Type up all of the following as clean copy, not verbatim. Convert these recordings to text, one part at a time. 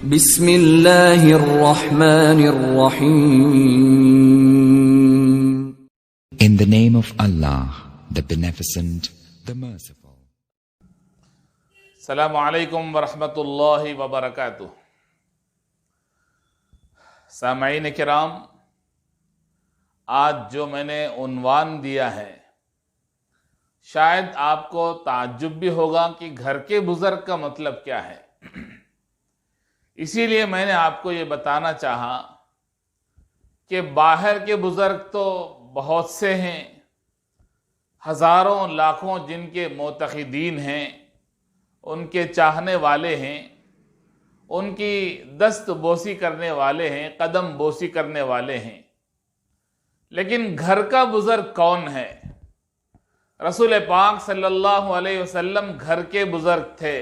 بسم اللہ الرحمن الرحیم. In the name of Allah, the Beneficent, the Merciful. السلام علیکم ورحمۃ اللہ وبرکاتہ. سامعین کرام، آج جو میں نے عنوان دیا ہے، شاید آپ کو تعجب بھی ہوگا کہ گھر کے بزرگ کا مطلب کیا ہے. اسی لیے میں نے آپ کو یہ بتانا چاہا کہ باہر کے بزرگ تو بہت سے ہیں، ہزاروں لاکھوں جن کے معتقدین ہیں، ان کے چاہنے والے ہیں، ان کی دست بوسی کرنے والے ہیں، قدم بوسی کرنے والے ہیں. لیکن گھر کا بزرگ کون ہے؟ رسول پاک صلی اللہ علیہ وسلم گھر کے بزرگ تھے.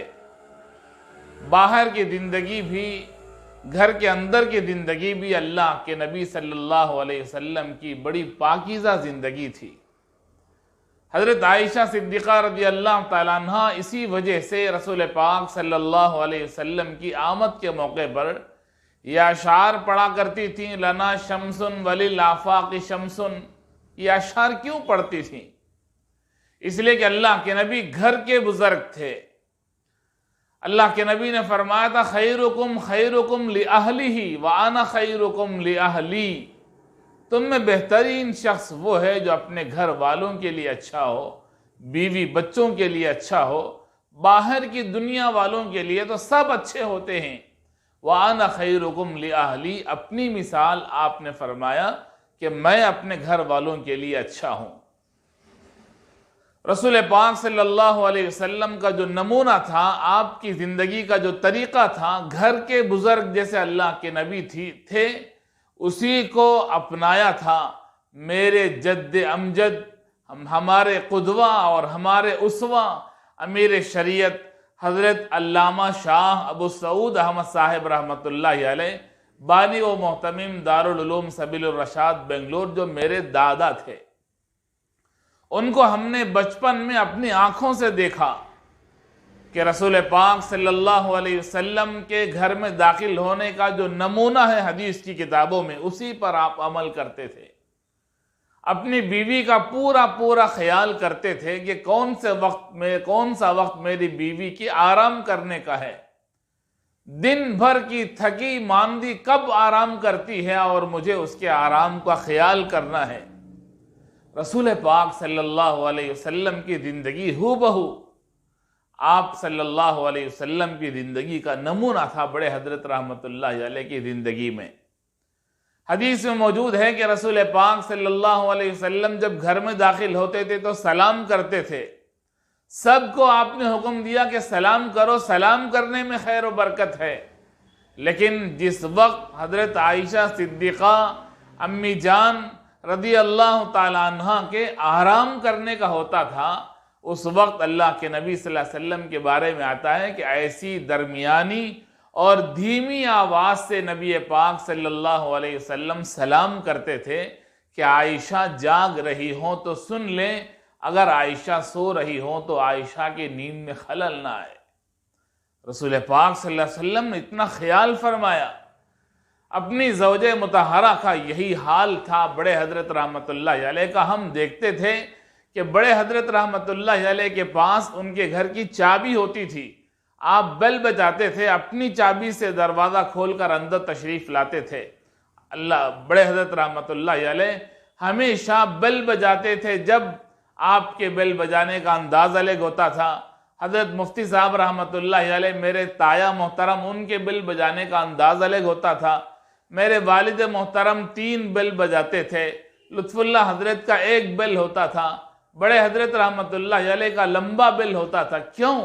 باہر کی زندگی بھی، گھر کے اندر کی زندگی بھی اللہ کے نبی صلی اللہ علیہ وسلم کی بڑی پاکیزہ زندگی تھی. حضرت عائشہ صدیقہ رضی اللہ تعالیٰ عنہ اسی وجہ سے رسول پاک صلی اللہ علیہ وسلم کی آمد کے موقع پر یہ اشعار پڑھا کرتی تھیں، لنا شمسن وللآفاق شمسن. یہ اشعار کیوں پڑھتی تھیں؟ اس لیے کہ اللہ کے نبی گھر کے بزرگ تھے. اللہ کے نبی نے فرمایا تھا، خیرکم خیرکم لأہلہ وانا خیرکم لأہلی. تم میں بہترین شخص وہ ہے جو اپنے گھر والوں کے لیے اچھا ہو، بیوی بچوں کے لیے اچھا ہو. باہر کی دنیا والوں کے لیے تو سب اچھے ہوتے ہیں. وَأَنَا خَيْرُكُمْ لِأَهْلِي، اپنی مثال آپ نے فرمایا کہ میں اپنے گھر والوں کے لیے اچھا ہوں. رسول پاک صلی اللہ علیہ وسلم کا جو نمونہ تھا، آپ کی زندگی کا جو طریقہ تھا، گھر کے بزرگ جیسے اللہ کے نبی تھے اسی کو اپنایا تھا. میرے جد امجد، ہمارے قدوہ اور ہمارے اسوہ، امیر شریعت حضرت علامہ شاہ ابو سعود احمد صاحب رحمۃ اللہ علیہ، بانی و محتمم دارالعلوم سبیل الرشاد بنگلور، جو میرے دادا تھے. ان کو ہم نے بچپن میں اپنی آنکھوں سے دیکھا کہ رسول پاک صلی اللہ علیہ وسلم کے گھر میں داخل ہونے کا جو نمونہ ہے حدیث کی کتابوں میں، اسی پر آپ عمل کرتے تھے. اپنی بیوی کا پورا خیال کرتے تھے کہ کون سا وقت میری بیوی کی آرام کرنے کا ہے، دن بھر کی تھکی ماندی کب آرام کرتی ہے اور مجھے اس کے آرام کا خیال کرنا ہے. رسول پاک صلی اللہ علیہ وسلم کی زندگی ہو بہو آپ صلی اللہ علیہ وسلم کی زندگی کا نمونہ تھا بڑے حضرت رحمت اللہ علیہ کی زندگی میں. حدیث میں موجود ہے کہ رسول پاک صلی اللہ علیہ وسلم جب گھر میں داخل ہوتے تھے تو سلام کرتے تھے. سب کو آپ نے حکم دیا کہ سلام کرو، سلام کرنے میں خیر و برکت ہے. لیکن جس وقت حضرت عائشہ صدیقہ امی جان رضی اللہ تعالیٰ عنہ کے آرام کرنے کا ہوتا تھا، اس وقت اللہ کے نبی صلی اللہ علیہ وسلم کے بارے میں آتا ہے کہ ایسی درمیانی اور دھیمی آواز سے نبی پاک صلی اللہ علیہ وسلم سلام کرتے تھے کہ عائشہ جاگ رہی ہوں تو سن لیں، اگر عائشہ سو رہی ہوں تو عائشہ کی نیند میں خلل نہ آئے. رسول پاک صلی اللہ علیہ وسلم نے اتنا خیال فرمایا. اپنی زوجہ مطہرہ کا یہی حال تھا بڑے حضرت رحمت اللہ علیہ کا. ہم دیکھتے تھے کہ بڑے حضرت رحمت اللہ علیہ کے پاس ان کے گھر کی چابی ہوتی تھی. آپ بیل بجاتے تھے، اپنی چابی سے دروازہ کھول کر اندر تشریف لاتے تھے. بڑے حضرت رحمت اللہ علیہ ہمیشہ بیل بجاتے تھے. جب آپ کے بیل بجانے کا انداز الگ ہوتا تھا. حضرت مفتی صاحب رحمت اللہ علیہ میرے تایا محترم، ان کے بیل بجانے کا انداز الگ ہوتا تھا. میرے والد محترم 3 بیل بجاتے تھے. لطف اللہ حضرت کا 1 بیل ہوتا تھا. بڑے حضرت رحمت اللہ علیہ کا لمبا بیل ہوتا تھا. کیوں؟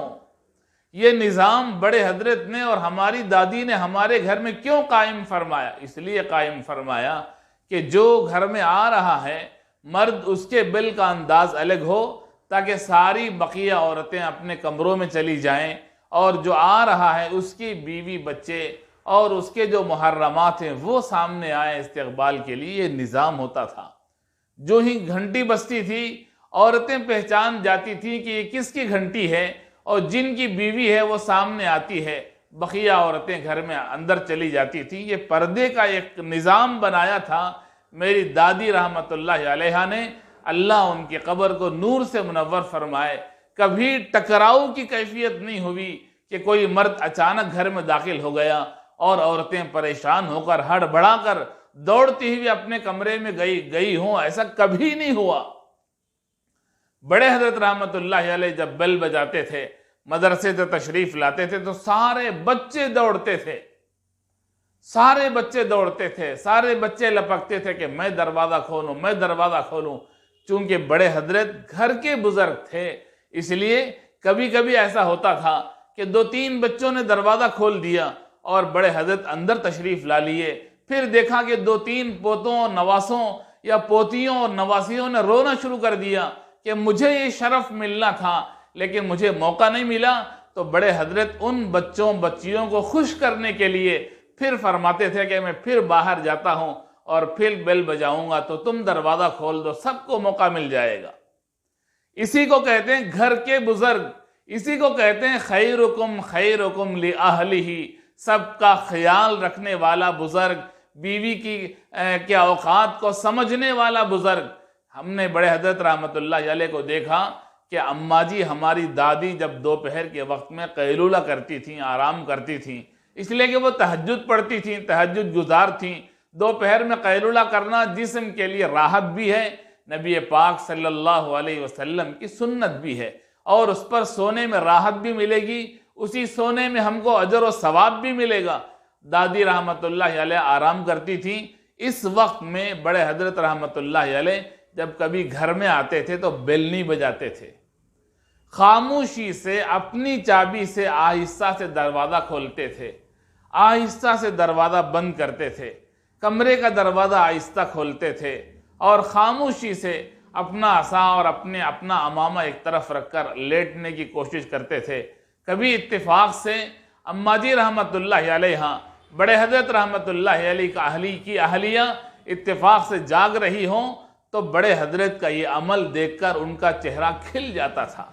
یہ نظام بڑے حضرت نے اور ہماری دادی نے ہمارے گھر میں کیوں قائم فرمایا؟ اس لیے قائم فرمایا کہ جو گھر میں آ رہا ہے مرد، اس کے بیل کا انداز الگ ہو تاکہ ساری بقیہ عورتیں اپنے کمروں میں چلی جائیں، اور جو آ رہا ہے اس کی بیوی بچے اور اس کے جو محرمات ہیں وہ سامنے آئے استقبال کے لیے. یہ نظام ہوتا تھا. جو ہی گھنٹی بجتی تھی عورتیں پہچان جاتی تھیں کہ یہ کس کی گھنٹی ہے، اور جن کی بیوی ہے وہ سامنے آتی ہے. بقیہ عورتیں گھر میں اندر چلی جاتی تھیں. یہ پردے کا ایک نظام بنایا تھا میری دادی رحمت اللہ علیہ نے. اللہ ان کی قبر کو نور سے منور فرمائے. کبھی ٹکراؤ کی کیفیت نہیں ہوئی کہ کوئی مرد اچانک گھر میں داخل ہو گیا اور عورتیں پریشان ہو کر ہڑبڑا کر دوڑتی ہوئی اپنے کمرے میں گئی ہوں. ایسا کبھی نہیں ہوا. بڑے حضرت رحمت اللہ علیہ جب بیل بجاتے تھے، مدرسے سے تشریف لاتے تھے، تو سارے بچے دوڑتے تھے، سارے بچے دوڑتے تھے، سارے بچے لپکتے تھے کہ میں دروازہ کھولوں، میں دروازہ کھولوں. چونکہ بڑے حضرت گھر کے بزرگ تھے، اس لیے کبھی کبھی ایسا ہوتا تھا کہ 2-3 بچوں نے دروازہ کھول دیا اور بڑے حضرت اندر تشریف لا لیے. پھر دیکھا کہ 2-3 پوتوں اور نواسوں یا پوتیوں اور نواسیوں نے رونا شروع کر دیا کہ مجھے یہ شرف ملنا تھا لیکن مجھے موقع نہیں ملا. تو بڑے حضرت ان بچوں بچیوں کو خوش کرنے کے لیے پھر فرماتے تھے کہ میں پھر باہر جاتا ہوں اور پھر بیل بجاؤں گا تو تم دروازہ کھول دو، سب کو موقع مل جائے گا. اسی کو کہتے ہیں گھر کے بزرگ، اسی کو کہتے ہیں خیرکم خیرکم لأہلہ، سب کا خیال رکھنے والا بزرگ، بیوی کے اوقات کو سمجھنے والا بزرگ. ہم نے بڑے حضرت رحمت اللہ علیہ کو دیکھا کہ اماں جی ہماری دادی جب دوپہر کے وقت میں قیلولہ کرتی تھیں، آرام کرتی تھیں، اس لیے کہ وہ تہجد پڑھتی تھیں، تہجد گزار تھیں. دوپہر میں قیلولہ کرنا جسم کے لیے راحت بھی ہے، نبی پاک صلی اللہ علیہ وسلم کی سنت بھی ہے، اور اس پر سونے میں راحت بھی ملے گی، اسی سونے میں ہم کو اجر و ثواب بھی ملے گا. دادی رحمت اللہ علیہ آرام کرتی تھیں. اس وقت میں بڑے حضرت رحمت اللہ علیہ جب کبھی گھر میں آتے تھے تو بیل نہیں بجاتے تھے، خاموشی سے اپنی چابی سے آہستہ سے دروازہ کھولتے تھے، آہستہ سے دروازہ بند کرتے تھے، کمرے کا دروازہ آہستہ کھولتے تھے اور خاموشی سے اپنا عصا اور اپنا عمامہ ایک طرف رکھ کر لیٹنے کی کوشش کرتے تھے. کبھی اتفاق سے اماں جی رحمت اللہ علیہ، بڑے حضرت رحمت اللہ علیہ کی اہلیہ اتفاق سے جاگ رہی ہوں تو بڑے حضرت کا یہ عمل دیکھ کر ان کا چہرہ کھل جاتا تھا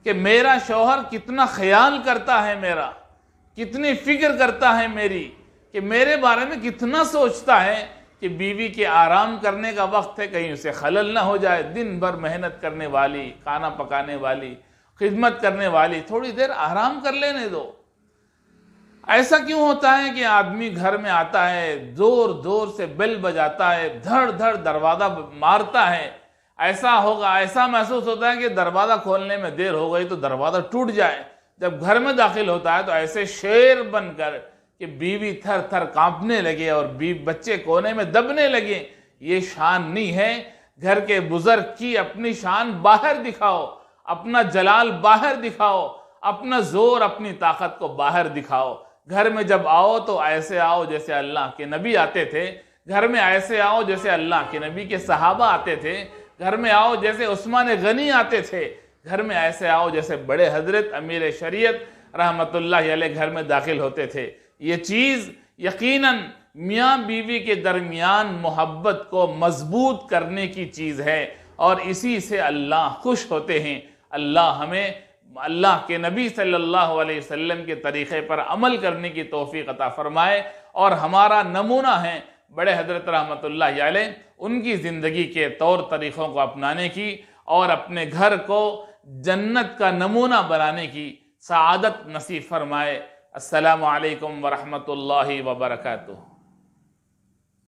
کہ میرا شوہر کتنا خیال کرتا ہے، میرا کتنی فکر کرتا ہے میری، کہ میرے بارے میں کتنا سوچتا ہے کہ بیوی کے آرام کرنے کا وقت ہے، کہیں اسے خلل نہ ہو جائے. دن بھر محنت کرنے والی، کھانا پکانے والی، خدمت کرنے والی، تھوڑی دیر آرام کر لینے دو. ایسا کیوں ہوتا ہے کہ آدمی گھر میں آتا ہے، زور زور سے بیل بجاتا ہے، دھڑ دھڑ دروازہ مارتا ہے، ایسا ہوگا، ایسا محسوس ہوتا ہے کہ دروازہ کھولنے میں دیر ہو گئی تو دروازہ ٹوٹ جائے. جب گھر میں داخل ہوتا ہے تو ایسے شیر بن کر کہ بیوی تھر تھر کانپنے لگے اور بچے کونے میں دبنے لگے. یہ شان نہیں ہے. گھر کے بزرگ کی اپنی شان باہر دکھاؤ، اپنا جلال باہر دکھاؤ، اپنا زور اپنی طاقت کو باہر دکھاؤ. گھر میں جب آؤ تو ایسے آؤ جیسے اللہ کے نبی آتے تھے، گھر میں ایسے آؤ جیسے اللہ کے نبی کے صحابہ آتے تھے، گھر میں آؤ جیسے عثمان غنی آتے تھے، گھر میں ایسے آؤ جیسے بڑے حضرت امیر شریعت رحمت اللہ علیہ گھر میں داخل ہوتے تھے. یہ چیز یقیناً میاں بیوی کے درمیان محبت کو مضبوط کرنے کی چیز ہے اور اسی سے اللہ خوش ہوتے ہیں. اللہ ہمیں اللہ کے نبی صلی اللہ علیہ وسلم کے طریقے پر عمل کرنے کی توفیق عطا فرمائے. اور ہمارا نمونہ ہے بڑے حضرت رحمت اللہ علیہ، ان کی زندگی کے طور طریقوں کو اپنانے کی اور اپنے گھر کو جنت کا نمونہ بنانے کی سعادت نصیب فرمائے. السلام علیکم ورحمۃ اللہ وبرکاتہ.